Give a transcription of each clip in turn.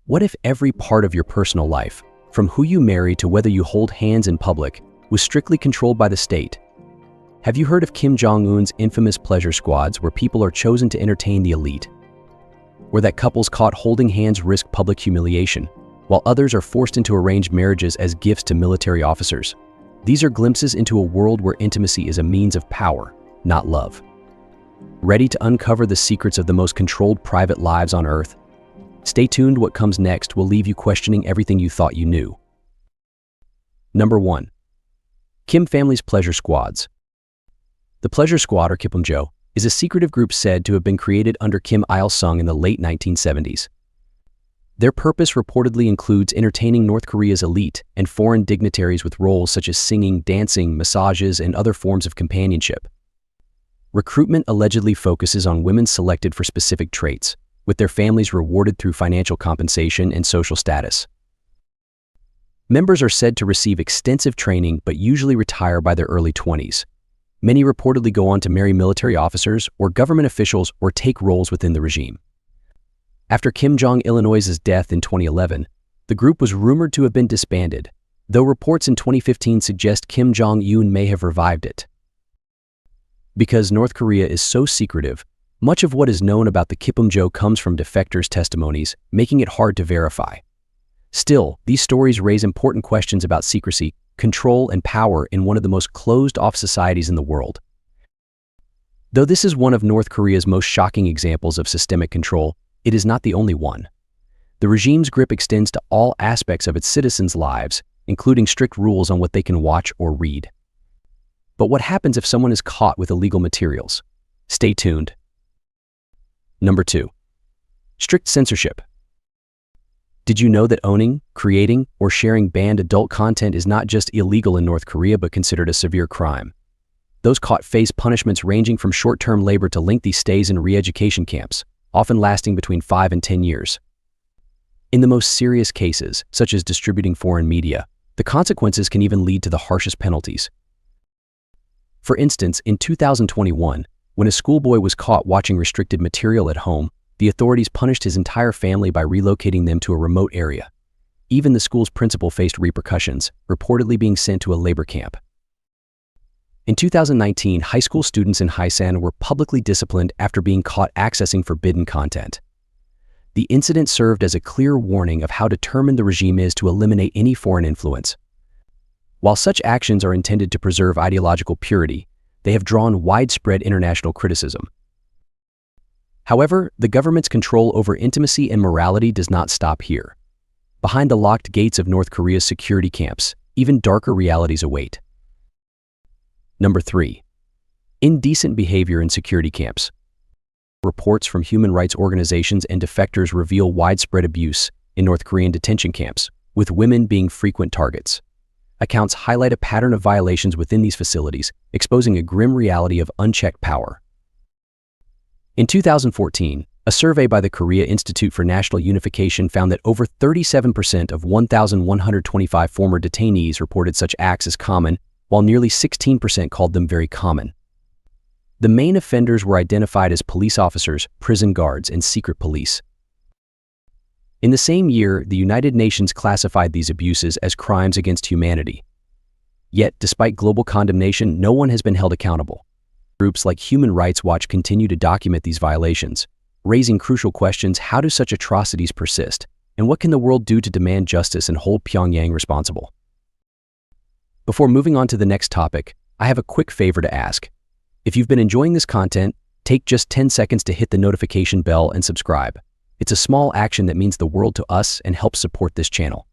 What if every part of your personal life, from who you marry to whether you hold hands in public, was strictly controlled by the state? Have you heard of Kim Jong-un's infamous pleasure squads where people are chosen to entertain the elite? Where that couples caught holding hands risk public humiliation, while others are forced into arranged marriages as gifts to military officers? These are glimpses into a world where intimacy is a means of power, not love. Ready to uncover the secrets of the most controlled private lives on Earth? Stay tuned, what comes next will leave you questioning everything you thought you knew. Number 1. Kim family's pleasure squads. The Pleasure Squad, or Kipumjo, is a secretive group said to have been created under Kim Il-sung in the late 1970s. Their purpose reportedly includes entertaining North Korea's elite and foreign dignitaries with roles such as singing, dancing, massages, and other forms of companionship. Recruitment allegedly focuses on women selected for specific traits, with their families rewarded through financial compensation and social status. Members are said to receive extensive training but usually retire by their early 20s. Many reportedly go on to marry military officers or government officials or take roles within the regime. After Kim Jong-il's death in 2011, the group was rumored to have been disbanded, though reports in 2015 suggest Kim Jong-un may have revived it. Because North Korea is so secretive, much of what is known about the Kipumjo comes from defectors' testimonies, making it hard to verify. Still, these stories raise important questions about secrecy, control, and power in one of the most closed-off societies in the world. Though this is one of North Korea's most shocking examples of systemic control, it is not the only one. The regime's grip extends to all aspects of its citizens' lives, including strict rules on what they can watch or read. But what happens if someone is caught with illegal materials? Stay tuned. Number 2. Strict censorship. Did you know that owning, creating, or sharing banned adult content is not just illegal in North Korea but considered a severe crime? Those caught face punishments ranging from short-term labor to lengthy stays in re-education camps, often lasting between 5 and 10 years. In the most serious cases, such as distributing foreign media, the consequences can even lead to the harshest penalties. For instance, in 2021, when a schoolboy was caught watching restricted material at home, the authorities punished his entire family by relocating them to a remote area. Even the school's principal faced repercussions, reportedly being sent to a labor camp. In 2019, high school students in Haisan were publicly disciplined after being caught accessing forbidden content. The incident served as a clear warning of how determined the regime is to eliminate any foreign influence. While such actions are intended to preserve ideological purity, they have drawn widespread international criticism. However, the government's control over intimacy and morality does not stop here. Behind the locked gates of North Korea's security camps, even darker realities await. Number 3. Indecent behavior in security camps. Reports from human rights organizations and defectors reveal widespread abuse in North Korean detention camps, with women being frequent targets. Accounts highlight a pattern of violations within these facilities, exposing a grim reality of unchecked power. In 2014, a survey by the Korea Institute for National Unification found that over 37% of 1,125 former detainees reported such acts as common, while nearly 16% called them very common. The main offenders were identified as police officers, prison guards, and secret police. In the same year, the United Nations classified these abuses as crimes against humanity. Yet, despite global condemnation, no one has been held accountable. Groups like Human Rights Watch continue to document these violations, raising crucial questions: how do such atrocities persist, and what can the world do to demand justice and hold Pyongyang responsible? Before moving on to the next topic, I have a quick favor to ask. If you've been enjoying this content, take just 10 seconds to hit the notification bell and subscribe. It's a small action that means the world to us and helps support this channel.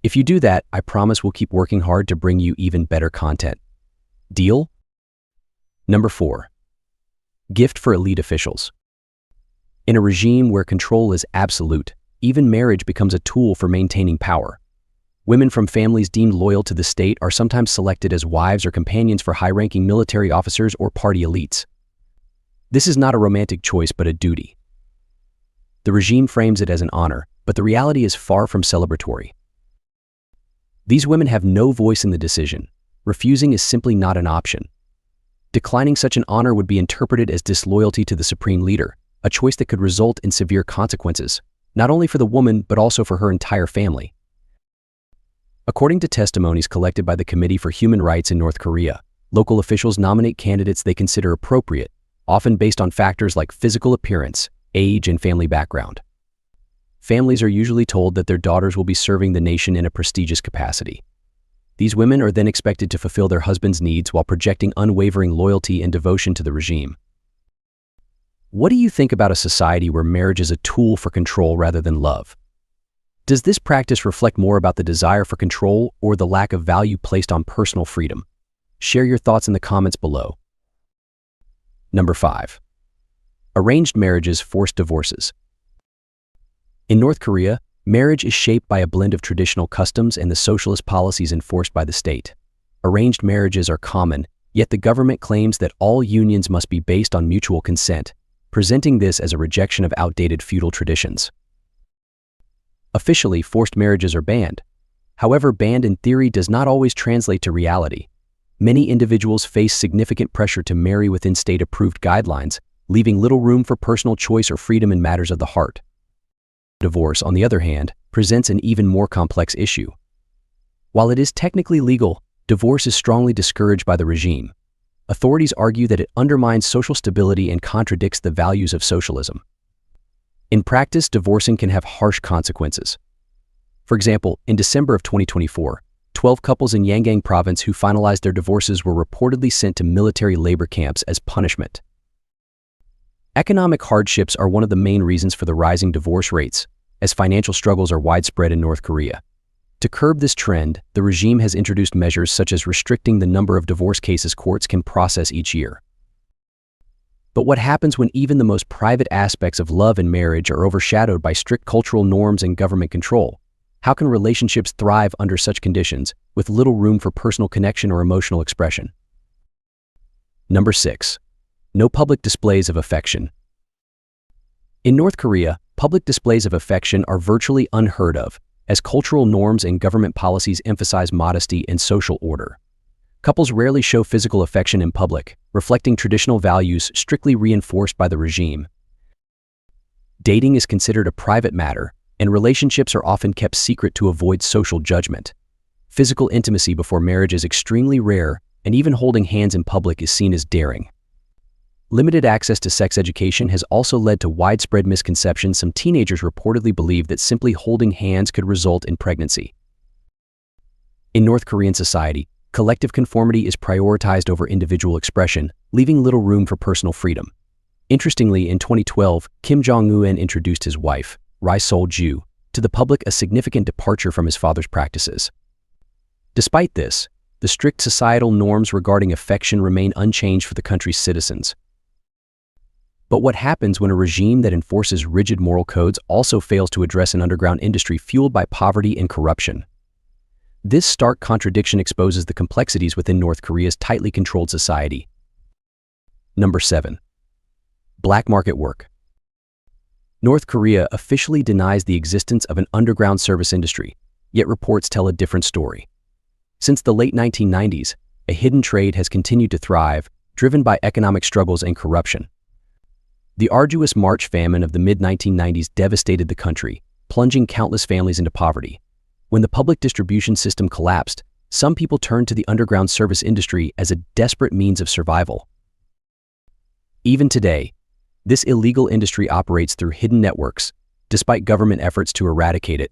If you do that, I promise we'll keep working hard to bring you even better content. Deal? Number 4. Gift for elite officials. In a regime where control is absolute, even marriage becomes a tool for maintaining power. Women from families deemed loyal to the state are sometimes selected as wives or companions for high-ranking military officers or party elites. This is not a romantic choice but a duty. The regime frames it as an honor, but the reality is far from celebratory. These women have no voice in the decision. Refusing is simply not an option. Declining such an honor would be interpreted as disloyalty to the supreme leader, a choice that could result in severe consequences, not only for the woman but also for her entire family. According to testimonies collected by the Committee for Human Rights in North Korea, local officials nominate candidates they consider appropriate, often based on factors like physical appearance, age, and family background. Families are usually told that their daughters will be serving the nation in a prestigious capacity. These women are then expected to fulfill their husbands' needs while projecting unwavering loyalty and devotion to the regime. What do you think about a society where marriage is a tool for control rather than love? Does this practice reflect more about the desire for control or the lack of value placed on personal freedom? Share your thoughts in the comments below. Number 5. Arranged marriages, forced divorces. In North Korea, marriage is shaped by a blend of traditional customs and the socialist policies enforced by the state. Arranged marriages are common, yet the government claims that all unions must be based on mutual consent, presenting this as a rejection of outdated feudal traditions. Officially, forced marriages are banned. However, banned in theory does not always translate to reality. Many individuals face significant pressure to marry within state-approved guidelines, leaving little room for personal choice or freedom in matters of the heart. Divorce, on the other hand, presents an even more complex issue. While it is technically legal, divorce is strongly discouraged by the regime. Authorities argue that it undermines social stability and contradicts the values of socialism. In practice, divorcing can have harsh consequences. For example, in December of 2024, 12 couples in Yangon province who finalized their divorces were reportedly sent to military labor camps as punishment. Economic hardships are one of the main reasons for the rising divorce rates, as financial struggles are widespread in North Korea. To curb this trend, the regime has introduced measures such as restricting the number of divorce cases courts can process each year. But what happens when even the most private aspects of love and marriage are overshadowed by strict cultural norms and government control? How can relationships thrive under such conditions, with little room for personal connection or emotional expression? Number 6. No public displays of affection. In North Korea, public displays of affection are virtually unheard of, as cultural norms and government policies emphasize modesty and social order. Couples rarely show physical affection in public, reflecting traditional values strictly reinforced by the regime. Dating is considered a private matter, and relationships are often kept secret to avoid social judgment. Physical intimacy before marriage is extremely rare, and even holding hands in public is seen as daring. Limited access to sex education has also led to widespread misconceptions. Some teenagers reportedly believe that simply holding hands could result in pregnancy. In North Korean society, collective conformity is prioritized over individual expression, leaving little room for personal freedom. Interestingly, in 2012, Kim Jong-un introduced his wife, Ri Sol-ju, to the public, a significant departure from his father's practices. Despite this, the strict societal norms regarding affection remain unchanged for the country's citizens. But what happens when a regime that enforces rigid moral codes also fails to address an underground industry fueled by poverty and corruption? This stark contradiction exposes the complexities within North Korea's tightly controlled society. Number 7. Black market work. North Korea officially denies the existence of an underground service industry, yet reports tell a different story. Since the late 1990s, a hidden trade has continued to thrive, driven by economic struggles and corruption. The arduous March famine of the mid-1990s devastated the country, plunging countless families into poverty. When the public distribution system collapsed, some people turned to the underground service industry as a desperate means of survival. Even today, this illegal industry operates through hidden networks. Despite government efforts to eradicate it,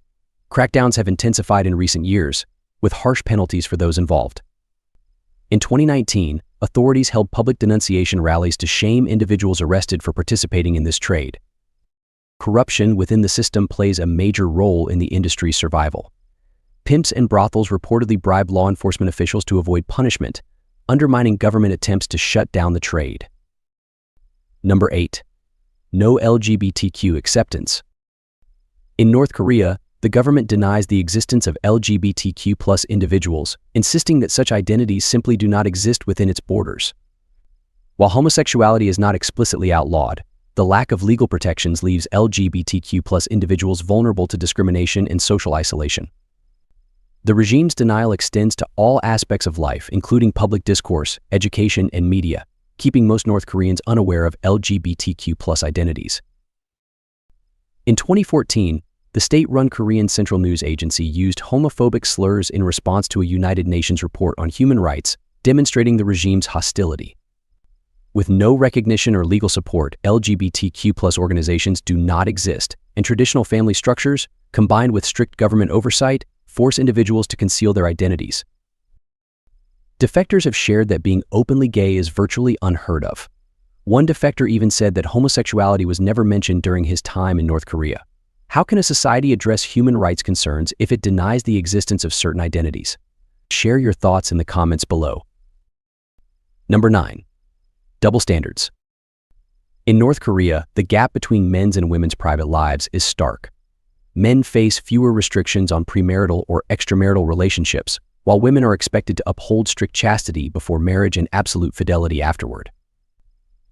crackdowns have intensified in recent years, with harsh penalties for those involved. In 2019, authorities held public denunciation rallies to shame individuals arrested for participating in this trade. Corruption within the system plays a major role in the industry's survival. Pimps and brothels reportedly bribe law enforcement officials to avoid punishment, undermining government attempts to shut down the trade. Number 8. No LGBTQ acceptance. In North Korea, the government denies the existence of LGBTQ+ individuals, insisting that such identities simply do not exist within its borders. While homosexuality is not explicitly outlawed, the lack of legal protections leaves LGBTQ+ individuals vulnerable to discrimination and social isolation. The regime's denial extends to all aspects of life, including public discourse, education, and media, keeping most North Koreans unaware of LGBTQ+ identities. In 2014, the state-run Korean Central News Agency used homophobic slurs in response to a United Nations report on human rights, demonstrating the regime's hostility. With no recognition or legal support, LGBTQ+ organizations do not exist, and traditional family structures, combined with strict government oversight, force individuals to conceal their identities. Defectors have shared that being openly gay is virtually unheard of. One defector even said that homosexuality was never mentioned during his time in North Korea. How can a society address human rights concerns if it denies the existence of certain identities? Share your thoughts in the comments below. Number 9. Double standards. In North Korea, the gap between men's and women's private lives is stark. Men face fewer restrictions on premarital or extramarital relationships, while women are expected to uphold strict chastity before marriage and absolute fidelity afterward.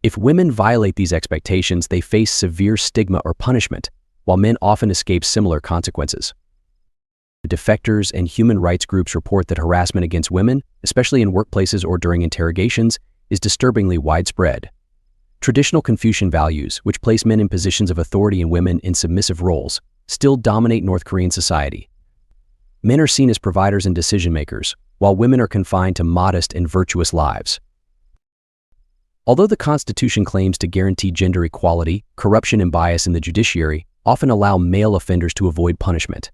If women violate these expectations, they face severe stigma or punishment, while men often escape similar consequences. Defectors and human rights groups report that harassment against women, especially in workplaces or during interrogations, is disturbingly widespread. Traditional Confucian values, which place men in positions of authority and women in submissive roles, still dominate North Korean society. Men are seen as providers and decision-makers, while women are confined to modest and virtuous lives. Although the Constitution claims to guarantee gender equality, corruption and bias in the judiciary often allow male offenders to avoid punishment.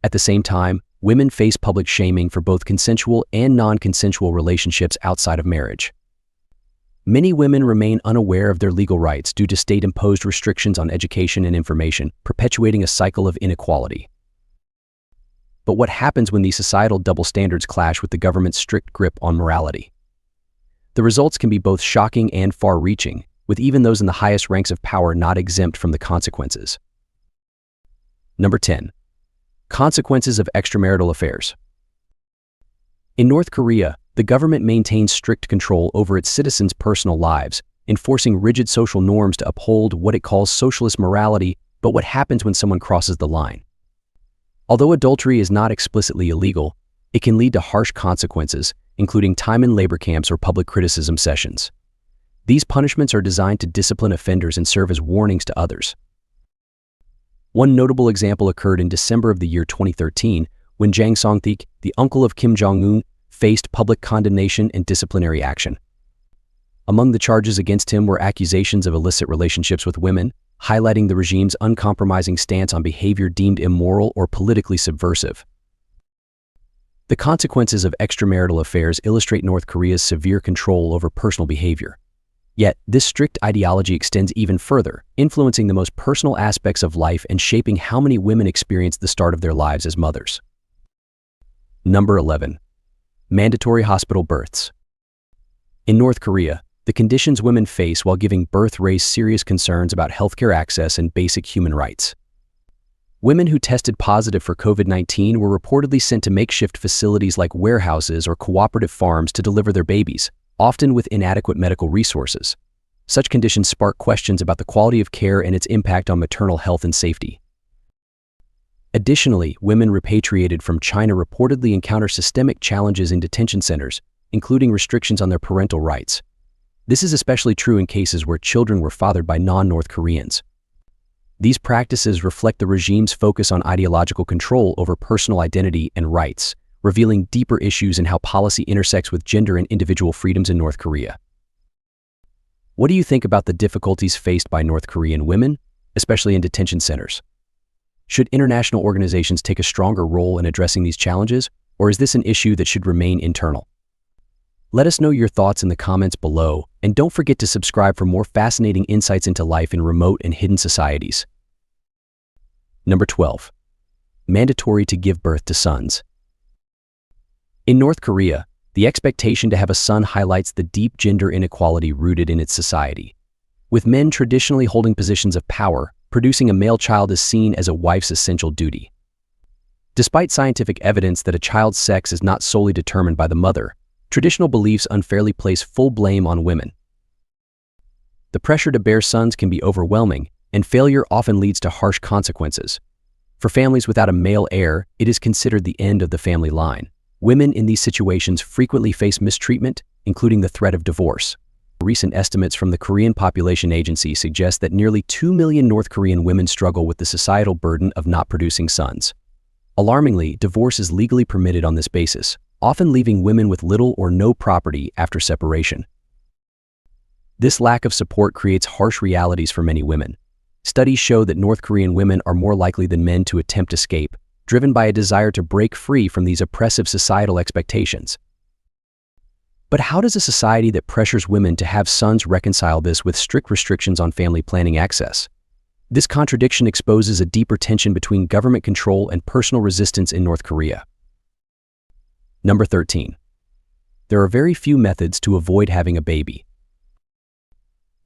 At the same time, women face public shaming for both consensual and non-consensual relationships outside of marriage. Many women remain unaware of their legal rights due to state-imposed restrictions on education and information, perpetuating a cycle of inequality. But what happens when these societal double standards clash with the government's strict grip on morality? The results can be both shocking and far-reaching, with even those in the highest ranks of power not exempt from the consequences. Number 10. Consequences of extramarital affairs. In North Korea, the government maintains strict control over its citizens' personal lives, enforcing rigid social norms to uphold what it calls socialist morality. But what happens when someone crosses the line? Although adultery is not explicitly illegal, it can lead to harsh consequences, including time in labor camps or public criticism sessions. These punishments are designed to discipline offenders and serve as warnings to others. One notable example occurred in December of the year 2013, when Jang Song-taek, the uncle of Kim Jong-un, faced public condemnation and disciplinary action. Among the charges against him were accusations of illicit relationships with women, highlighting the regime's uncompromising stance on behavior deemed immoral or politically subversive. The consequences of extramarital affairs illustrate North Korea's severe control over personal behavior. Yet, this strict ideology extends even further, influencing the most personal aspects of life and shaping how many women experience the start of their lives as mothers. Number 11. Mandatory hospital births. In North Korea, the conditions women face while giving birth raise serious concerns about healthcare access and basic human rights. Women who tested positive for COVID-19 were reportedly sent to makeshift facilities like warehouses or cooperative farms to deliver their babies, often with inadequate medical resources. Such conditions spark questions about the quality of care and its impact on maternal health and safety. Additionally, women repatriated from China reportedly encounter systemic challenges in detention centers, including restrictions on their parental rights. This is especially true in cases where children were fathered by non-North Koreans. These practices reflect the regime's focus on ideological control over personal identity and rights, revealing deeper issues in how policy intersects with gender and individual freedoms in North Korea. What do you think about the difficulties faced by North Korean women, especially in detention centers? Should international organizations take a stronger role in addressing these challenges, or is this an issue that should remain internal? Let us know your thoughts in the comments below, and don't forget to subscribe for more fascinating insights into life in remote and hidden societies. Number 12. Mandatory to give birth to sons. In North Korea, the expectation to have a son highlights the deep gender inequality rooted in its society. With men traditionally holding positions of power, producing a male child is seen as a wife's essential duty. Despite scientific evidence that a child's sex is not solely determined by the mother, traditional beliefs unfairly place full blame on women. The pressure to bear sons can be overwhelming, and failure often leads to harsh consequences. For families without a male heir, it is considered the end of the family line. Women in these situations frequently face mistreatment, including the threat of divorce. Recent estimates from the Korean Population Agency suggest that nearly 2 million North Korean women struggle with the societal burden of not producing sons. Alarmingly, divorce is legally permitted on this basis, often leaving women with little or no property after separation. This lack of support creates harsh realities for many women. Studies show that North Korean women are more likely than men to attempt escape, driven by a desire to break free from these oppressive societal expectations. But how does a society that pressures women to have sons reconcile this with strict restrictions on family planning access? This contradiction exposes a deeper tension between government control and personal resistance in North Korea. Number 13. There are very few methods to avoid having a baby.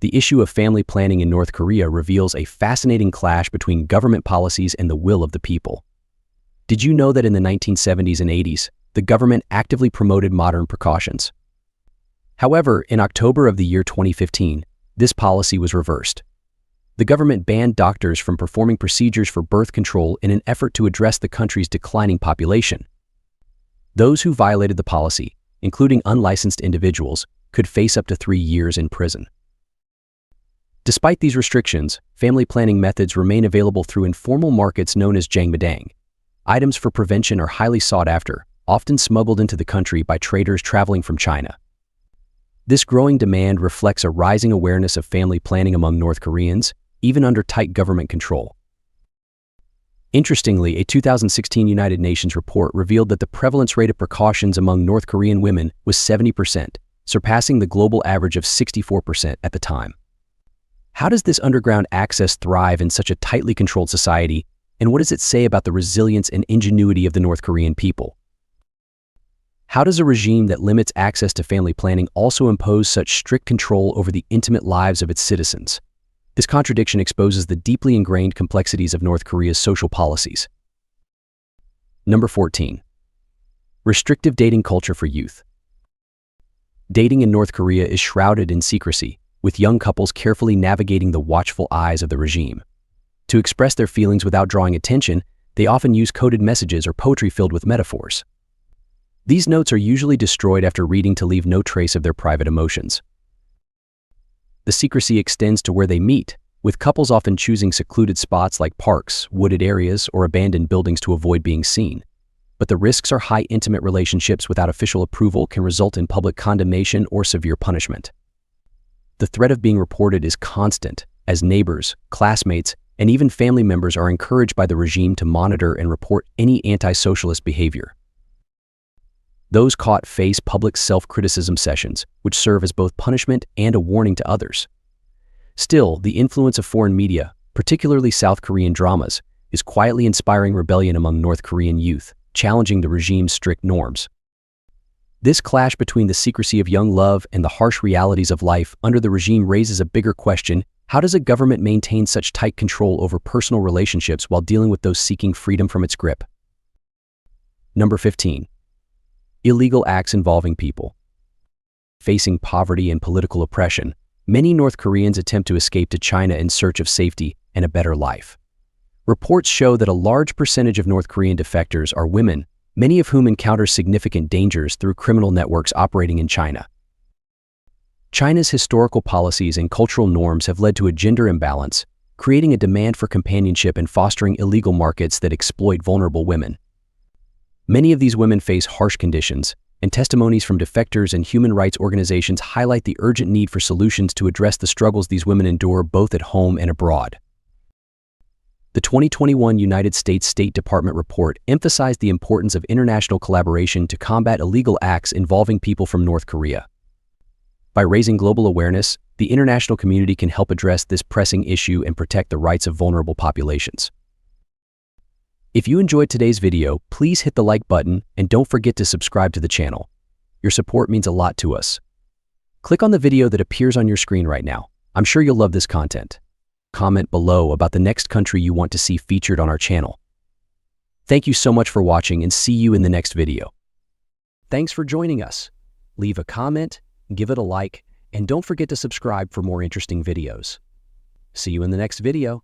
The issue of family planning in North Korea reveals a fascinating clash between government policies and the will of the people. Did you know that in the 1970s and 80s, the government actively promoted modern precautions? However, in October of the year 2015, this policy was reversed. The government banned doctors from performing procedures for birth control in an effort to address the country's declining population. Those who violated the policy, including unlicensed individuals, could face up to 3 years in prison. Despite these restrictions, family planning methods remain available through informal markets known as jangmadang. Items for prevention are highly sought after, often smuggled into the country by traders traveling from China. This growing demand reflects a rising awareness of family planning among North Koreans, even under tight government control. Interestingly, a 2016 United Nations report revealed that the prevalence rate of precautions among North Korean women was 70%, surpassing the global average of 64% at the time. How does this underground access thrive in such a tightly controlled society, and what does it say about the resilience and ingenuity of the North Korean people? How does a regime that limits access to family planning also impose such strict control over the intimate lives of its citizens? This contradiction exposes the deeply ingrained complexities of North Korea's social policies. Number 14. Restrictive dating culture for youth. Dating in North Korea is shrouded in secrecy, with young couples carefully navigating the watchful eyes of the regime. To express their feelings without drawing attention, they often use coded messages or poetry filled with metaphors. These notes are usually destroyed after reading to leave no trace of their private emotions. The secrecy extends to where they meet, with couples often choosing secluded spots like parks, wooded areas, or abandoned buildings to avoid being seen. But the risks are high. Intimate relationships without official approval can result in public condemnation or severe punishment. The threat of being reported is constant, as neighbors, classmates, and even family members are encouraged by the regime to monitor and report any anti-socialist behavior. Those caught face public self-criticism sessions, which serve as both punishment and a warning to others. Still, the influence of foreign media, particularly South Korean dramas, is quietly inspiring rebellion among North Korean youth, challenging the regime's strict norms. This clash between the secrecy of young love and the harsh realities of life under the regime raises a bigger question: how does a government maintain such tight control over personal relationships while dealing with those seeking freedom from its grip? Number 15. Illegal acts involving people. Facing poverty and political oppression, many North Koreans attempt to escape to China in search of safety and a better life. Reports show that a large percentage of North Korean defectors are women, many of whom encounter significant dangers through criminal networks operating in China. China's historical policies and cultural norms have led to a gender imbalance, creating a demand for companionship and fostering illegal markets that exploit vulnerable women. Many of these women face harsh conditions, and testimonies from defectors and human rights organizations highlight the urgent need for solutions to address the struggles these women endure both at home and abroad. The 2021 United States State Department report emphasized the importance of international collaboration to combat illegal acts involving people from North Korea. By raising global awareness, the international community can help address this pressing issue and protect the rights of vulnerable populations. If you enjoyed today's video, please hit the like button and don't forget to subscribe to the channel. Your support means a lot to us. Click on the video that appears on your screen right now. I'm sure you'll love this content. Comment below about the next country you want to see featured on our channel. Thank you so much for watching and see you in the next video. Thanks for joining us. Leave a comment, give it a like, and don't forget to subscribe for more interesting videos. See you in the next video.